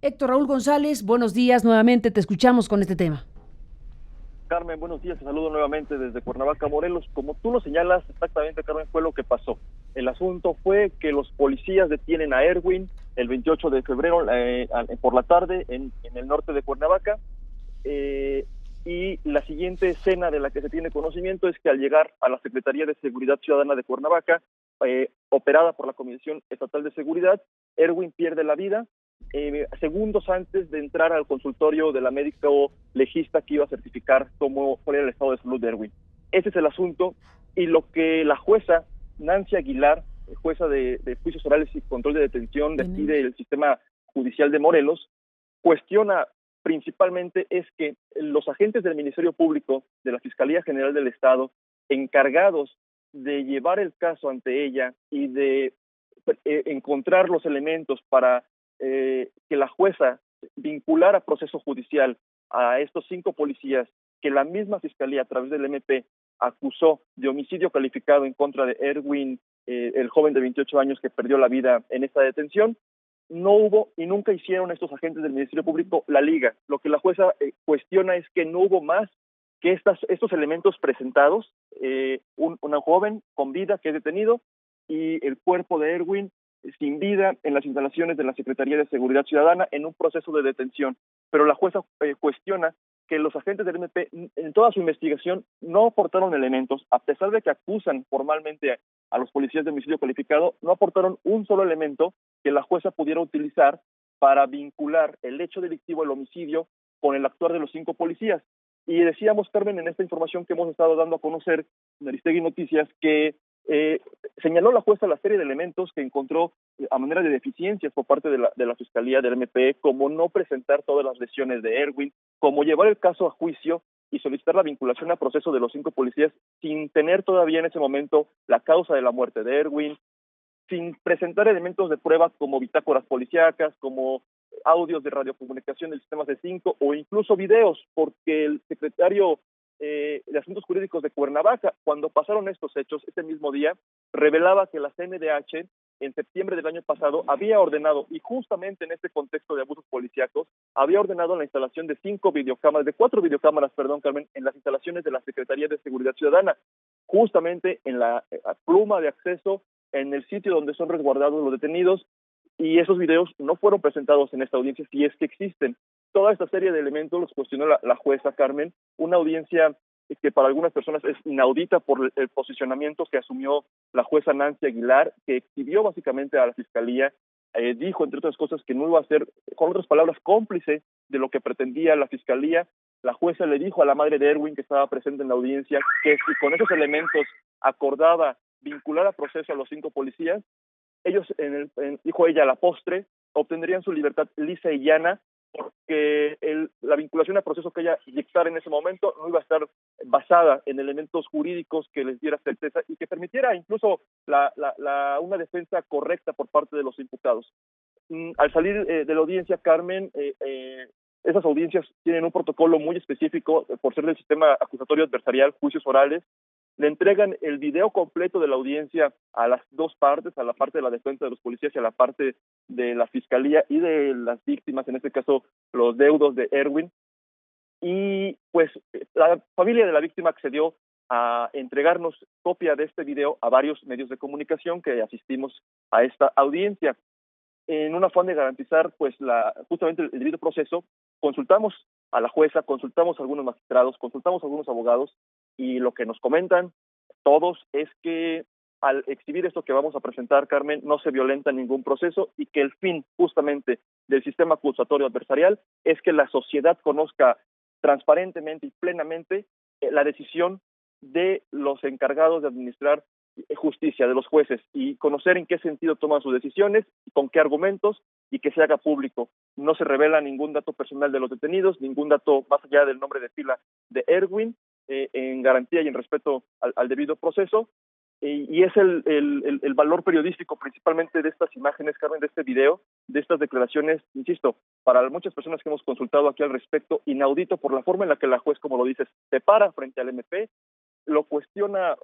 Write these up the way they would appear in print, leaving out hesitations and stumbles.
Héctor Raúl González, buenos días nuevamente, te escuchamos con este tema. Carmen, buenos días, te saludo nuevamente desde Cuernavaca, Morelos. Como tú lo señalas, exactamente, Carmen, fue lo que pasó. El asunto fue que los policías detienen a Erwin el 28 de febrero por la tarde en el norte de Cuernavaca, y la siguiente escena de la que se tiene conocimiento es que al llegar a la Secretaría de Seguridad Ciudadana de Cuernavaca, operada por la Comisión Estatal de Seguridad, Erwin pierde la vida segundos antes de entrar al consultorio de la médico legista que iba a certificar cuál era el estado de salud de Erwin. Ese es el asunto, y lo que la jueza Nancy Aguilar, jueza de juicios orales y control de detención de aquí del sistema judicial de Morelos, cuestiona principalmente es que los agentes del Ministerio Público de la Fiscalía General del Estado, encargados de llevar el caso ante ella y de encontrar los elementos para que la jueza vinculara proceso judicial a estos 5 policías que la misma Fiscalía a través del MP acusó de homicidio calificado en contra de Erwin, el joven de 28 años que perdió la vida en esta detención. No hubo y nunca hicieron estos agentes del Ministerio Público la liga. Lo que la jueza cuestiona es que no hubo más que estos elementos presentados, una joven con vida que es detenido y el cuerpo de Erwin sin vida en las instalaciones de la Secretaría de Seguridad Ciudadana en un proceso de detención. Pero la jueza cuestiona que los agentes del MP en toda su investigación no aportaron elementos, a pesar de que acusan formalmente a los policías de homicidio calificado, no aportaron un solo elemento que la jueza pudiera utilizar para vincular el hecho delictivo, el homicidio, con el actuar de los 5 policías. Y decíamos, Carmen, en esta información que hemos estado dando a conocer en Aristegui Noticias, que señaló la jueza la serie de elementos que encontró a manera de deficiencias por parte de la Fiscalía del MP, como no presentar todas las lesiones de Erwin, como llevar el caso a juicio y solicitar la vinculación a proceso de los 5 policías sin tener todavía en ese momento la causa de la muerte de Erwin, sin presentar elementos de prueba como bitácoras policíacas, como audios de radiocomunicación del sistema C5 o incluso videos, porque el secretario de Asuntos Jurídicos de Cuernavaca, cuando pasaron estos hechos, ese mismo día, revelaba que la CNDH en septiembre del año pasado había ordenado, y justamente en este contexto de abusos policíacos, había ordenado la instalación de 4 videocámaras, Carmen, en las instalaciones de la Secretaría de Seguridad Ciudadana, justamente en la pluma de acceso, en el sitio donde son resguardados los detenidos, y esos videos no fueron presentados en esta audiencia, si es que existen. Toda esta serie de elementos los cuestionó la jueza Carmen, una audiencia que para algunas personas es inaudita por el posicionamiento que asumió la jueza Nancy Aguilar, que exhibió básicamente a la Fiscalía, dijo, entre otras cosas, que no iba a ser, con otras palabras, cómplice de lo que pretendía la Fiscalía. La jueza le dijo a la madre de Erwin, que estaba presente en la audiencia, que si con esos elementos acordaba vincular a proceso a los 5 policías, ellos, dijo ella, a la postre, obtendrían su libertad lisa y llana, porque la vinculación a proceso que ella dictara en ese momento no iba a estar basada en elementos jurídicos que les diera certeza y que permitiera incluso una defensa correcta por parte de los imputados. Al salir de la audiencia, Carmen, esas audiencias tienen un protocolo muy específico por ser del sistema acusatorio adversarial, juicios orales. Le entregan el video completo de la audiencia a las 2 partes, a la parte de la defensa de los policías y a la parte de la Fiscalía y de las víctimas, en este caso los deudos de Erwin. Y pues la familia de la víctima accedió a entregarnos copia de este video a varios medios de comunicación que asistimos a esta audiencia. En un afán de garantizar pues justamente el debido proceso, consultamos a la jueza, consultamos a algunos magistrados, consultamos a algunos abogados, y lo que nos comentan todos es que al exhibir esto que vamos a presentar, Carmen, no se violenta ningún proceso y que el fin justamente del sistema acusatorio adversarial es que la sociedad conozca transparentemente y plenamente la decisión de los encargados de administrar justicia, de los jueces, y conocer en qué sentido toman sus decisiones, con qué argumentos, y que se haga público. No se revela ningún dato personal de los detenidos, ningún dato más allá del nombre de pila de Erwin, en garantía y en respeto al debido proceso, y es el valor periodístico principalmente de estas imágenes, Carmen, de este video, de estas declaraciones, insisto, para muchas personas que hemos consultado aquí al respecto, inaudito por la forma en la que la juez, como lo dices, se para frente al MP, lo cuestiona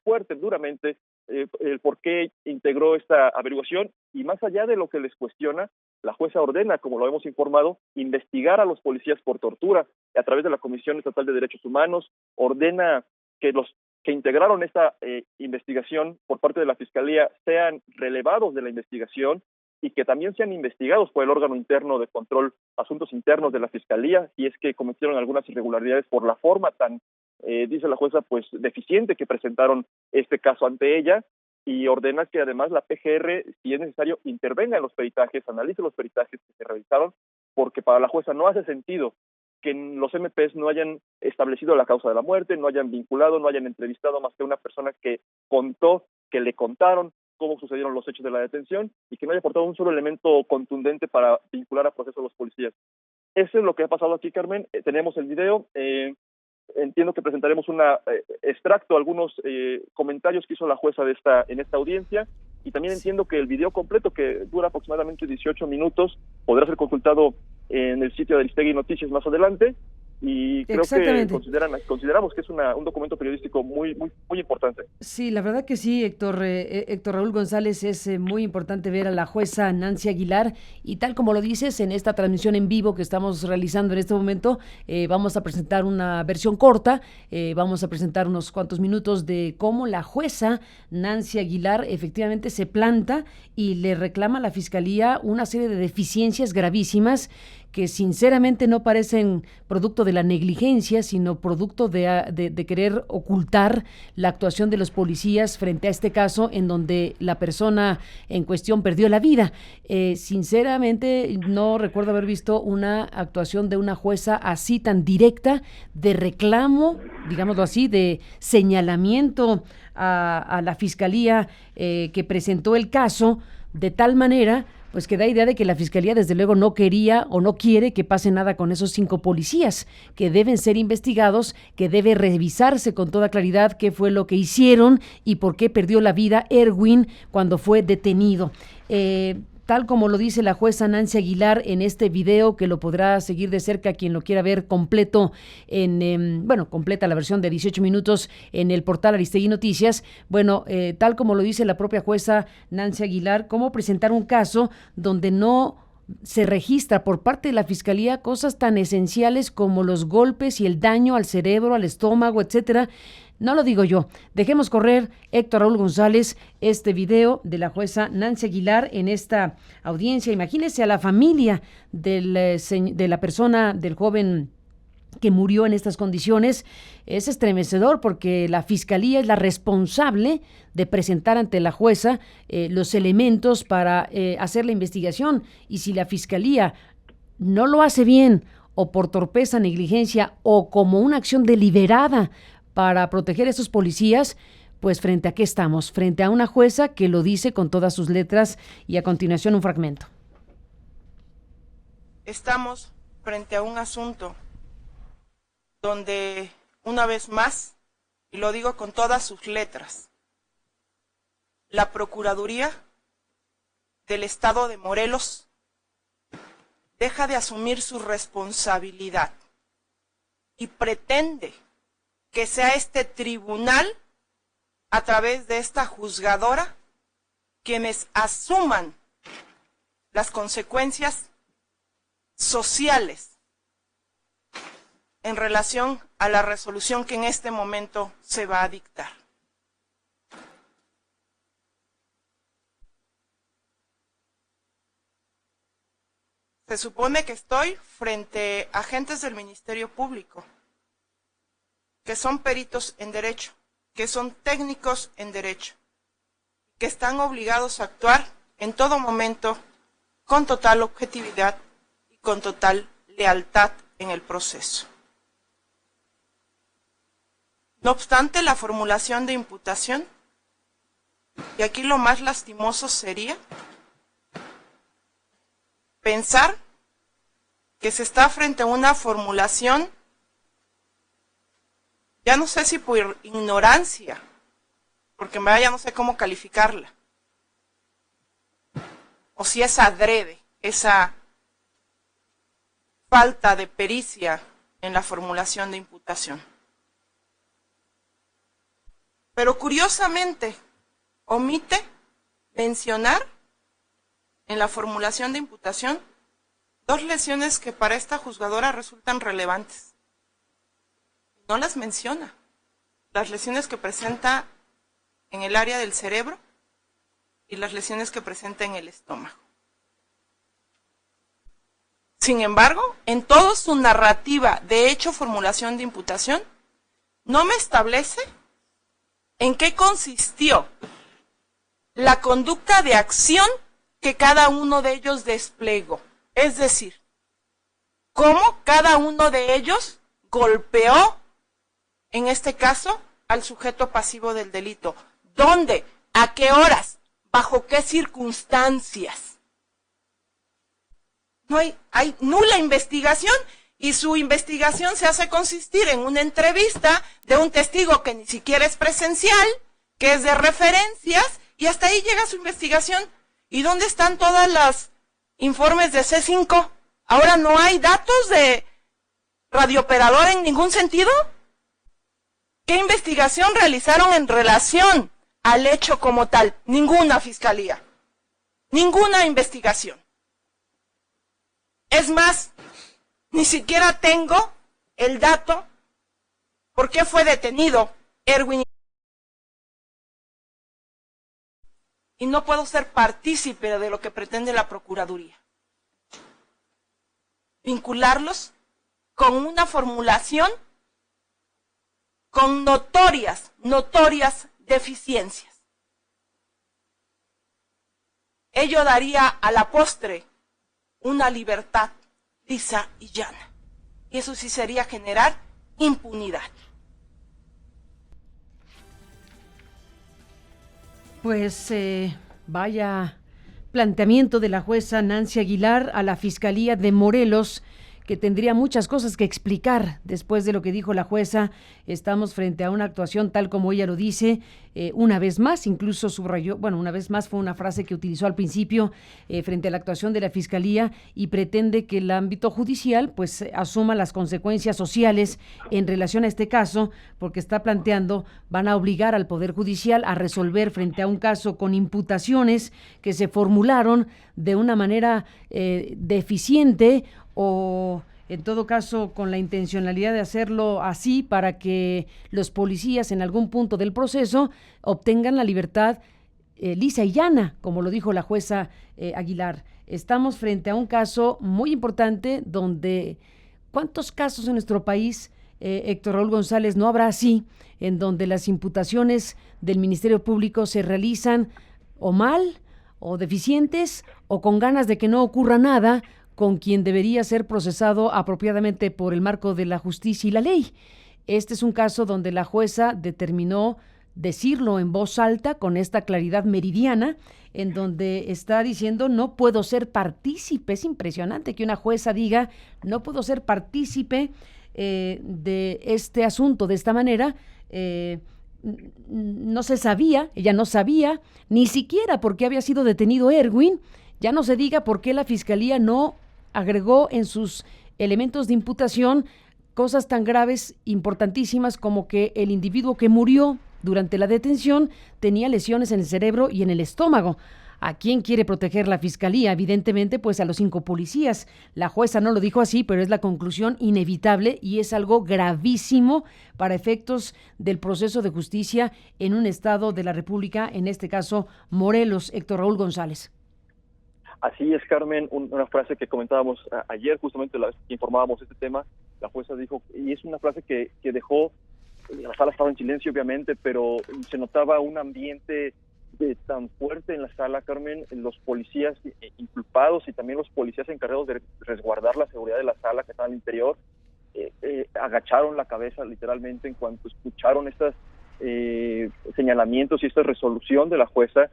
fuerte, duramente, el por qué integró esta averiguación, y más allá de lo que les cuestiona, la jueza ordena, como lo hemos informado, investigar a los policías por tortura a través de la Comisión Estatal de Derechos Humanos, ordena que los que integraron esta investigación por parte de la Fiscalía sean relevados de la investigación y que también sean investigados por el órgano interno de control, asuntos internos de la Fiscalía, si es que cometieron algunas irregularidades por la forma tan, dice la jueza, pues deficiente que presentaron este caso ante ella, y ordena que además la PGR, si es necesario, intervenga en los peritajes, analice los peritajes que se realizaron, porque para la jueza no hace sentido que los MPs no hayan establecido la causa de la muerte, no hayan vinculado, no hayan entrevistado más que una persona que contó, que le contaron cómo sucedieron los hechos de la detención y que no haya aportado un solo elemento contundente para vincular a proceso a los policías. Eso es lo que ha pasado aquí, Carmen. Tenemos el video. Entiendo que presentaremos un extracto, algunos comentarios que hizo la jueza en esta audiencia, y también entiendo que el video completo, que dura aproximadamente 18 minutos, podrá ser consultado en el sitio de Aristegui Noticias más adelante, y creo que consideramos que es un documento periodístico muy importante. Sí, la verdad que sí, Héctor Raúl González, es muy importante ver a la jueza Nancy Aguilar, y tal como lo dices, en esta transmisión en vivo que estamos realizando en este momento, vamos a presentar una versión corta, vamos a presentar unos cuantos minutos de cómo la jueza Nancy Aguilar efectivamente se planta y le reclama a la Fiscalía una serie de deficiencias gravísimas que sinceramente no parecen producto de la negligencia, sino producto de querer ocultar la actuación de los policías frente a este caso en donde la persona en cuestión perdió la vida. Sinceramente no recuerdo haber visto una actuación de una jueza así tan directa, de reclamo, digámoslo así, de señalamiento a la Fiscalía que presentó el caso, de tal manera pues que da idea de que la Fiscalía desde luego no quería o no quiere que pase nada con esos 5 policías, que deben ser investigados, que debe revisarse con toda claridad qué fue lo que hicieron y por qué perdió la vida Erwin cuando fue detenido. Tal como lo dice la jueza Nancy Aguilar en este video, que lo podrá seguir de cerca quien lo quiera ver completo completa la versión de 18 minutos en el portal Aristegui Noticias. Tal como lo dice la propia jueza Nancy Aguilar, cómo presentar un caso donde no se registra por parte de la Fiscalía cosas tan esenciales como los golpes y el daño al cerebro, al estómago, etcétera. No lo digo yo. Dejemos correr, Héctor Raúl González, este video de la jueza Nancy Aguilar en esta audiencia. Imagínese a la familia de la persona, del joven que murió en estas condiciones. Es estremecedor porque la Fiscalía es la responsable de presentar ante la jueza los elementos para hacer la investigación. Y si la Fiscalía no lo hace bien, o por torpeza, negligencia, o como una acción deliberada para proteger a esos policías, pues ¿frente a qué estamos? Frente a una jueza que lo dice con todas sus letras, y a continuación un fragmento. Estamos frente a un asunto donde, una vez más, y lo digo con todas sus letras, la Procuraduría del Estado de Morelos deja de asumir su responsabilidad y pretende que sea este tribunal, a través de esta juzgadora, quienes asuman las consecuencias sociales en relación a la resolución que en este momento se va a dictar. Se supone que estoy frente a agentes del Ministerio Público, que son peritos en derecho, que son técnicos en derecho, que están obligados a actuar en todo momento con total objetividad y con total lealtad en el proceso. No obstante, la formulación de imputación, y aquí lo más lastimoso sería pensar que se está frente a una formulación, ya no sé si por ignorancia, porque en verdad ya no sé cómo calificarla, o si es adrede, esa falta de pericia en la formulación de imputación. Pero curiosamente omite mencionar en la formulación de imputación 2 lesiones que para esta juzgadora resultan relevantes. No las menciona. Las lesiones que presenta en el área del cerebro y las lesiones que presenta en el estómago. Sin embargo, en toda su narrativa de hecho formulación de imputación, no me establece en qué consistió la conducta de acción que cada uno de ellos desplegó. Es decir, cómo cada uno de ellos golpeó, en este caso, al sujeto pasivo del delito. ¿Dónde? ¿A qué horas? ¿Bajo qué circunstancias? No hay nula investigación, y su investigación se hace consistir en una entrevista de un testigo que ni siquiera es presencial, que es de referencias, y hasta ahí llega su investigación. ¿Y dónde están todas las informes de C5? ¿Ahora no hay datos de radiooperador en ningún sentido? ¿Qué investigación realizaron en relación al hecho como tal? Ninguna, fiscalía. Ninguna investigación. Es más, ni siquiera tengo el dato por qué fue detenido Erwin. Y no puedo ser partícipe de lo que pretende la Procuraduría. Vincularlos con una formulación con notorias deficiencias. Ello daría a la postre una libertad lisa y llana. Y eso sí sería generar impunidad. Pues vaya planteamiento de la jueza Nancy Aguilar a la Fiscalía de Morelos, que tendría muchas cosas que explicar después de lo que dijo la jueza. Estamos frente a una actuación tal como ella lo dice, una vez más, incluso subrayó, bueno, una vez más fue una frase que utilizó al principio, frente a la actuación de la Fiscalía, y pretende que el ámbito judicial pues asuma las consecuencias sociales en relación a este caso, porque está planteando, van a obligar al Poder Judicial a resolver frente a un caso con imputaciones que se formularon de una manera deficiente, o en todo caso con la intencionalidad de hacerlo así para que los policías en algún punto del proceso obtengan la libertad lisa y llana, como lo dijo la jueza Aguilar. Estamos frente a un caso muy importante donde, ¿cuántos casos en nuestro país, Héctor Raúl González, no habrá así, en donde las imputaciones del Ministerio Público se realizan o mal, o deficientes, o con ganas de que no ocurra nada con quien debería ser procesado apropiadamente por el marco de la justicia y la ley? Este es un caso donde la jueza determinó decirlo en voz alta, con esta claridad meridiana, en donde está diciendo no puedo ser partícipe. Es impresionante que una jueza diga no puedo ser partícipe de este asunto de esta manera. No se sabía, ella no sabía ni siquiera por qué había sido detenido Erwin. Ya no se diga por qué la Fiscalía no agregó en sus elementos de imputación cosas tan graves, importantísimas, como que el individuo que murió durante la detención tenía lesiones en el cerebro y en el estómago. ¿A quién quiere proteger la Fiscalía? Evidentemente, pues a los 5 policías. La jueza no lo dijo así, pero es la conclusión inevitable y es algo gravísimo para efectos del proceso de justicia en un estado de la República, en este caso Morelos. Héctor Raúl González. Así es, Carmen, una frase que comentábamos ayer, justamente la vez que informábamos este tema, la jueza dijo, y es una frase que dejó, la sala estaba en silencio obviamente, pero se notaba un ambiente tan fuerte en la sala, Carmen, los policías inculpados y también los policías encargados de resguardar la seguridad de la sala que estaba al interior, agacharon la cabeza literalmente en cuanto escucharon estos señalamientos y esta resolución de la jueza.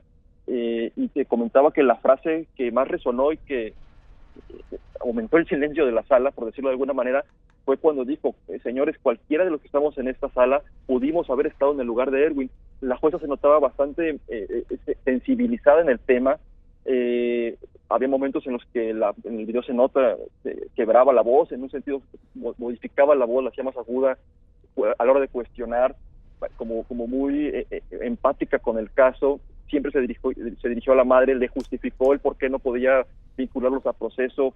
Y te comentaba que la frase que más resonó y que aumentó el silencio de la sala, por decirlo de alguna manera, fue cuando dijo, señores, cualquiera de los que estamos en esta sala pudimos haber estado en el lugar de Erwin. La jueza se notaba bastante sensibilizada en el tema. Había momentos en los que en el video se nota, quebraba la voz, en un sentido modificaba la voz, la hacía más aguda a la hora de cuestionar, como muy empática con el caso. siempre se dirigió a la madre, le justificó el por qué no podía vincularlos a proceso.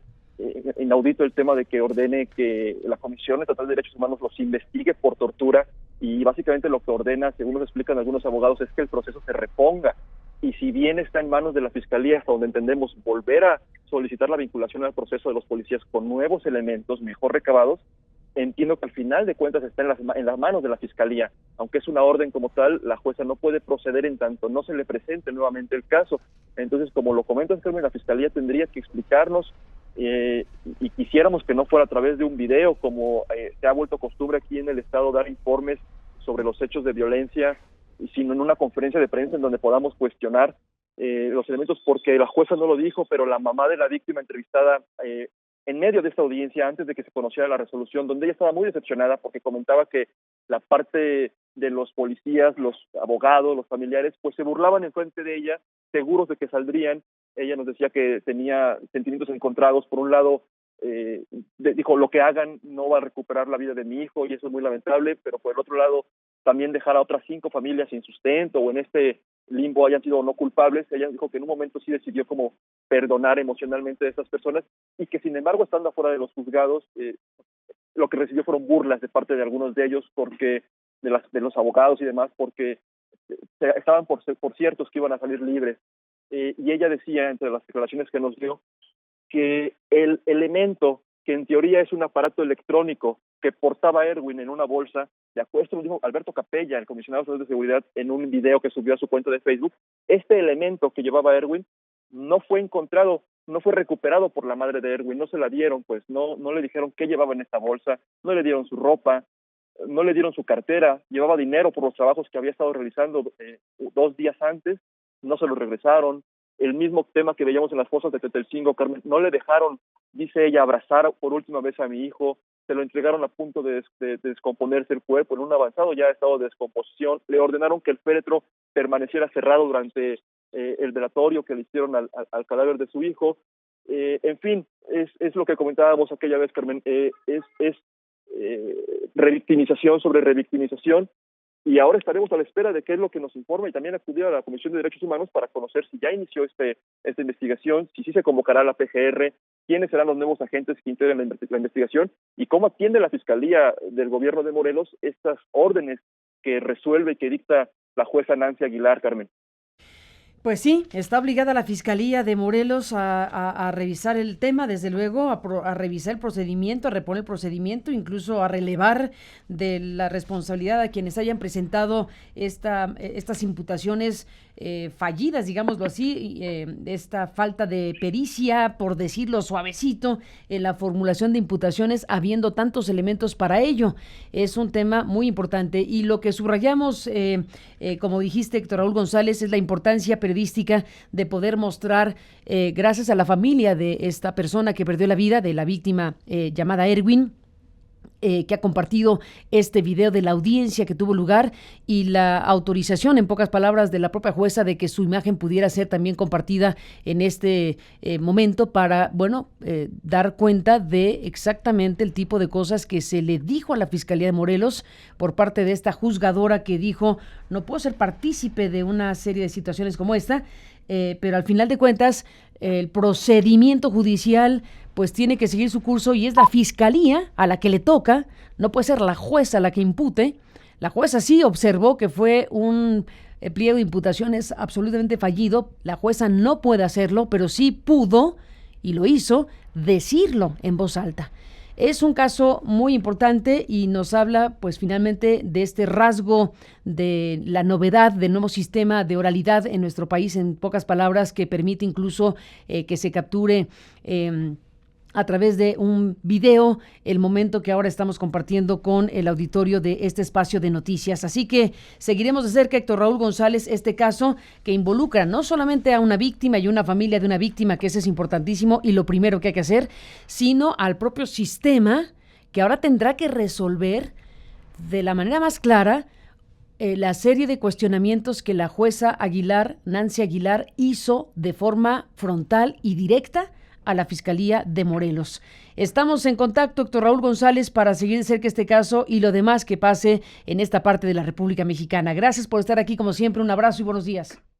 Inaudito el tema de que ordene que la Comisión Estatal de Derechos Humanos los investigue por tortura, y básicamente lo que ordena, según nos explican algunos abogados, es que el proceso se reponga. Y si bien está en manos de la Fiscalía, hasta donde entendemos, volver a solicitar la vinculación al proceso de los policías con nuevos elementos mejor recabados, entiendo que al final de cuentas está en las manos de la Fiscalía. Aunque es una orden como tal, la jueza no puede proceder en tanto no se le presente nuevamente el caso. Entonces, como lo comentas, Carmen, la Fiscalía tendría que explicarnos, y quisiéramos que no fuera a través de un video, como se ha vuelto costumbre aquí en el Estado, dar informes sobre los hechos de violencia, sino en una conferencia de prensa en donde podamos cuestionar los elementos, porque la jueza no lo dijo, pero la mamá de la víctima entrevistada en medio de esta audiencia, antes de que se conociera la resolución, donde ella estaba muy decepcionada porque comentaba que la parte de los policías, los abogados, los familiares, pues se burlaban en frente de ella, seguros de que saldrían. Ella nos decía que tenía sentimientos encontrados. Por un lado, dijo, lo que hagan no va a recuperar la vida de mi hijo, y eso es muy lamentable, pero por el otro lado, también dejar a otras 5 familias sin sustento o en este limbo hayan sido no culpables. Ella dijo que en un momento sí decidió como perdonar emocionalmente a estas personas, y que sin embargo, estando afuera de los juzgados, lo que recibió fueron burlas de parte de algunos de ellos, porque de los abogados y demás, porque estaban por ciertos que iban a salir libres. Y ella decía, entre las declaraciones que nos dio, que el elemento que en teoría es un aparato electrónico que portaba Erwin en una bolsa, de acuerdo, esto lo dijo Alberto Capella, el comisionado nacional de seguridad, en un video que subió a su cuenta de Facebook. Este elemento que llevaba Erwin no fue encontrado, no fue recuperado por la madre de Erwin, no se la dieron, pues no le dijeron qué llevaba en esta bolsa, no le dieron su ropa, no le dieron su cartera, llevaba dinero por los trabajos que había estado realizando 2 días antes, no se lo regresaron. El mismo tema que veíamos en las fosas de Tetelcingo, Carmen, no le dejaron, dice ella, abrazar por última vez a mi hijo, se lo entregaron a punto de descomponerse el cuerpo, en un avanzado ya estado de descomposición. Le ordenaron que el féretro permaneciera cerrado durante el velatorio que le hicieron al cadáver de su hijo. En fin, es lo que comentábamos aquella vez, Carmen, es revictimización sobre revictimización, y ahora estaremos a la espera de qué es lo que nos informa, y también acudir a la Comisión de Derechos Humanos para conocer si ya inició esta investigación, si sí se convocará a la PGR, quiénes serán los nuevos agentes que integren la investigación, y cómo atiende la Fiscalía del Gobierno de Morelos estas órdenes que resuelve y que dicta la jueza Nancy Aguilar, Carmen. Pues sí, está obligada la Fiscalía de Morelos a revisar el tema, desde luego, a revisar el procedimiento, a reponer el procedimiento, incluso a relevar de la responsabilidad a quienes hayan presentado estas imputaciones fallidas, digámoslo así, esta falta de pericia, por decirlo suavecito, en la formulación de imputaciones, habiendo tantos elementos para ello. Es un tema muy importante, y lo que subrayamos, como dijiste, Héctor Raúl González, es la importancia periodística de poder mostrar, gracias a la familia de esta persona que perdió la vida, de la víctima llamada Erwin, que ha compartido este video de la audiencia que tuvo lugar, y la autorización, en pocas palabras, de la propia jueza de que su imagen pudiera ser también compartida en este momento para, dar cuenta de exactamente el tipo de cosas que se le dijo a la Fiscalía de Morelos por parte de esta juzgadora, que dijo: no puedo ser partícipe de una serie de situaciones como esta, pero al final de cuentas el procedimiento judicial pues tiene que seguir su curso, y es la Fiscalía a la que le toca, no puede ser la jueza la que impute. La jueza sí observó que fue un pliego de imputaciones absolutamente fallido, la jueza no puede hacerlo, pero sí pudo, y lo hizo, decirlo en voz alta. Es un caso muy importante y nos habla, pues, finalmente de este rasgo de la novedad del nuevo sistema de oralidad en nuestro país, en pocas palabras, que permite incluso que se capture a través de un video el momento que ahora estamos compartiendo con el auditorio de este espacio de noticias. Así que seguiremos de cerca, Héctor Raúl González, este caso que involucra no solamente a una víctima y una familia de una víctima, que ese es importantísimo y lo primero que hay que hacer, sino al propio sistema, que ahora tendrá que resolver de la manera más clara la serie de cuestionamientos que la jueza Aguilar, Nancy Aguilar, hizo de forma frontal y directa a la Fiscalía de Morelos. Estamos en contacto, Héctor Raúl González, para seguir de cerca este caso y lo demás que pase en esta parte de la República Mexicana. Gracias por estar aquí, como siempre. Un abrazo y buenos días.